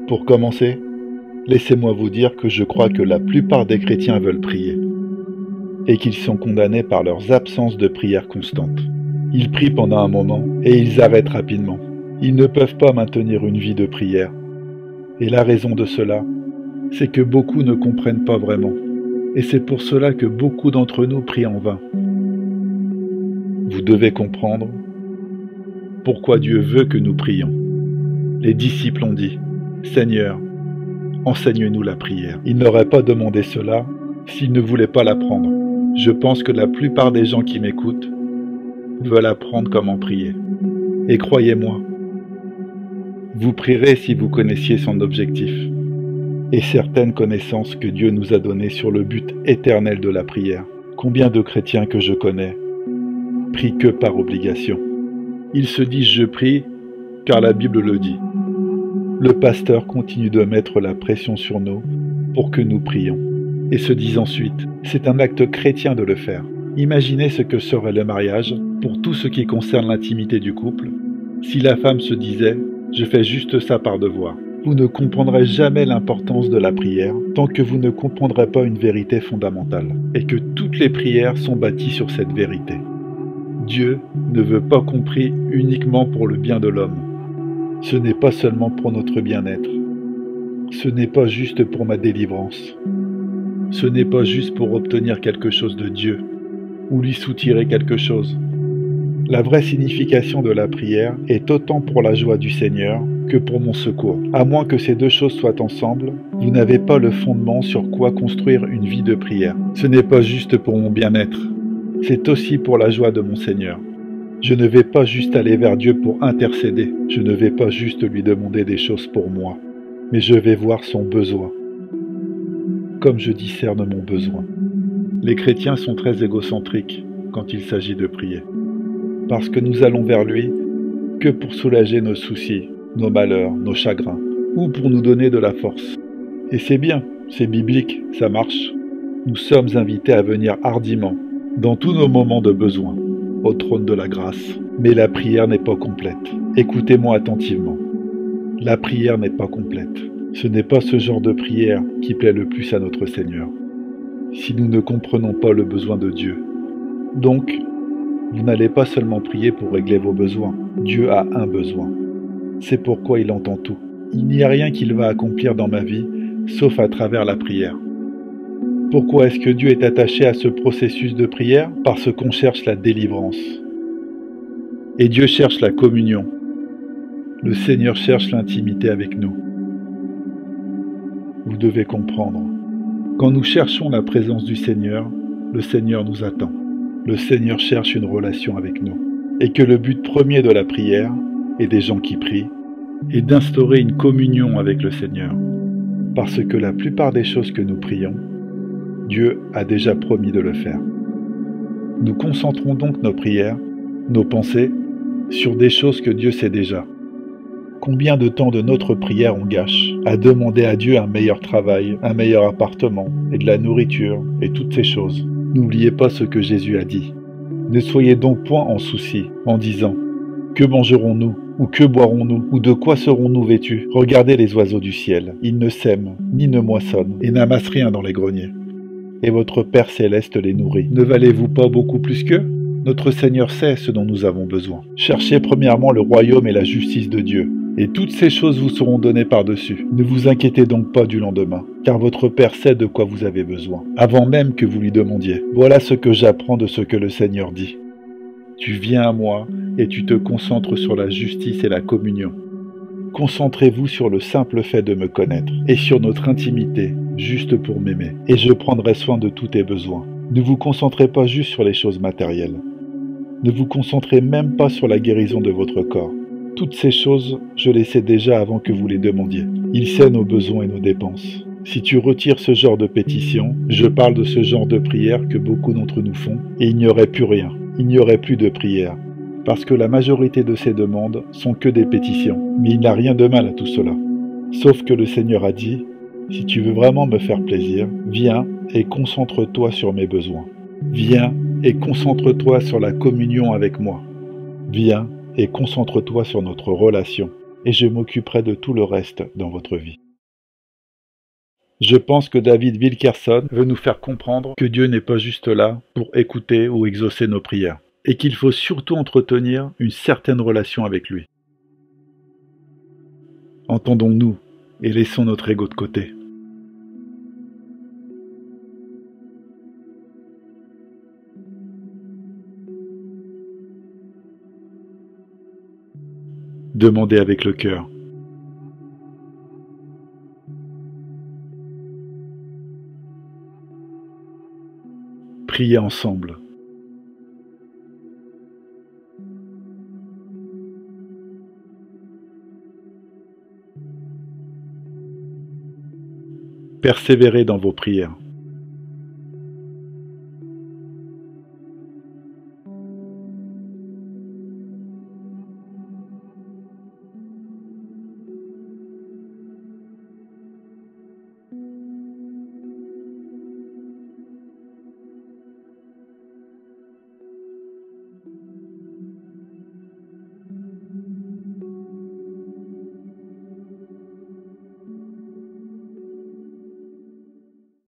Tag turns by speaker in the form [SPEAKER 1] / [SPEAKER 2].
[SPEAKER 1] Pour commencer, laissez-moi vous dire que je crois que la plupart des chrétiens veulent prier et qu'ils sont condamnés par leurs absences de prière constante. Ils prient pendant un moment et ils arrêtent rapidement. Ils ne peuvent pas maintenir une vie de prière. Et la raison de cela, c'est que beaucoup ne comprennent pas vraiment. Et c'est pour cela que beaucoup d'entre nous prient en vain. Vous devez comprendre pourquoi Dieu veut que nous prions. Les disciples ont dit « Seigneur, enseigne-nous la prière ». Ils n'auraient pas demandé cela s'ils ne voulaient pas l'apprendre. Je pense que la plupart des gens qui m'écoutent veulent apprendre comment prier. Et croyez-moi, vous prierez si vous connaissiez son objectif et certaines connaissances que Dieu nous a données sur le but éternel de la prière. Combien de chrétiens que je connais prient que par obligation. Ils se disent « je prie » car la Bible le dit. Le pasteur continue de mettre la pression sur nous pour que nous prions et se disent ensuite « c'est un acte chrétien de le faire ». Imaginez ce que serait le mariage pour tout ce qui concerne l'intimité du couple si la femme se disait « je fais juste ça par devoir ». Vous ne comprendrez jamais l'importance de la prière tant que vous ne comprendrez pas une vérité fondamentale et que toutes les prières sont bâties sur cette vérité. Dieu ne veut pas qu'on prie uniquement pour le bien de l'homme. Ce n'est pas seulement pour notre bien-être. Ce n'est pas juste pour ma délivrance. Ce n'est pas juste pour obtenir quelque chose de Dieu ou lui soutirer quelque chose. La vraie signification de la prière est autant pour la joie du Seigneur que pour mon secours. À moins que ces deux choses soient ensemble, vous n'avez pas le fondement sur quoi construire une vie de prière. Ce n'est pas juste pour mon bien-être, c'est aussi pour la joie de mon Seigneur. Je ne vais pas juste aller vers Dieu pour intercéder, je ne vais pas juste lui demander des choses pour moi, mais je vais voir son besoin, comme je discerne mon besoin. Les chrétiens sont très égocentriques quand il s'agit de prier, parce que nous allons vers lui que pour soulager nos soucis, nos malheurs, nos chagrins, ou pour nous donner de la force. Et c'est bien, c'est biblique, ça marche. Nous sommes invités à venir hardiment, dans tous nos moments de besoin, au trône de la grâce. Mais la prière n'est pas complète. Écoutez-moi attentivement. La prière n'est pas complète. Ce n'est pas ce genre de prière qui plaît le plus à notre Seigneur, si nous ne comprenons pas le besoin de Dieu. Donc, vous n'allez pas seulement prier pour régler vos besoins. Dieu a un besoin. C'est pourquoi il entend tout. Il n'y a rien qu'il va accomplir dans ma vie, sauf à travers la prière. Pourquoi est-ce que Dieu est attaché à ce processus de prière? Parce qu'on cherche la délivrance. Et Dieu cherche la communion. Le Seigneur cherche l'intimité avec nous. Vous devez comprendre. Quand nous cherchons la présence du Seigneur, le Seigneur nous attend. Le Seigneur cherche une relation avec nous. Et que le but premier de la prière, et des gens qui prient, est d'instaurer une communion avec le Seigneur. Parce que la plupart des choses que nous prions, Dieu a déjà promis de le faire. Nous concentrons donc nos prières, nos pensées, sur des choses que Dieu sait déjà. Combien de temps de notre prière on gâche à demander à Dieu un meilleur travail, un meilleur appartement, et de la nourriture, et toutes ces choses. N'oubliez pas ce que Jésus a dit. Ne soyez donc point en souci, en disant « Que mangerons-nous ? Ou que boirons-nous? Ou de quoi serons-nous vêtus? Regardez les oiseaux du ciel. Ils ne sèment, ni ne moissonnent, et n'amassent rien dans les greniers. Et votre Père céleste les nourrit. Ne valez-vous pas beaucoup plus qu'eux? Notre Seigneur sait ce dont nous avons besoin. Cherchez premièrement le royaume et la justice de Dieu, et toutes ces choses vous seront données par-dessus. Ne vous inquiétez donc pas du lendemain, car votre Père sait de quoi vous avez besoin, avant même que vous lui demandiez. Voilà ce que j'apprends de ce que le Seigneur dit. Tu viens à moi, et tu te concentres sur la justice et la communion. Concentrez-vous sur le simple fait de me connaître, et sur notre intimité, juste pour m'aimer, et je prendrai soin de tous tes besoins. Ne vous concentrez pas juste sur les choses matérielles. Ne vous concentrez même pas sur la guérison de votre corps. Toutes ces choses, je les sais déjà avant que vous les demandiez. Il sait nos besoins et nos dépenses. Si tu retires ce genre de pétition, je parle de ce genre de prière que beaucoup d'entre nous font, et il n'y aurait plus rien. Il n'y aurait plus de prière. Parce que la majorité de ces demandes sont que des pétitions. Mais il n'y a rien de mal à tout cela. Sauf que le Seigneur a dit, si tu veux vraiment me faire plaisir, viens et concentre-toi sur mes besoins. Viens et concentre-toi sur la communion avec moi. Viens et concentre-toi sur notre relation, et je m'occuperai de tout le reste dans votre vie. Je pense que David Wilkerson veut nous faire comprendre que Dieu n'est pas juste là pour écouter ou exaucer nos prières, et qu'il faut surtout entretenir une certaine relation avec lui. Entendons-nous et laissons notre ego de côté. Demandez avec le cœur. Priez ensemble. Persévérez dans vos prières.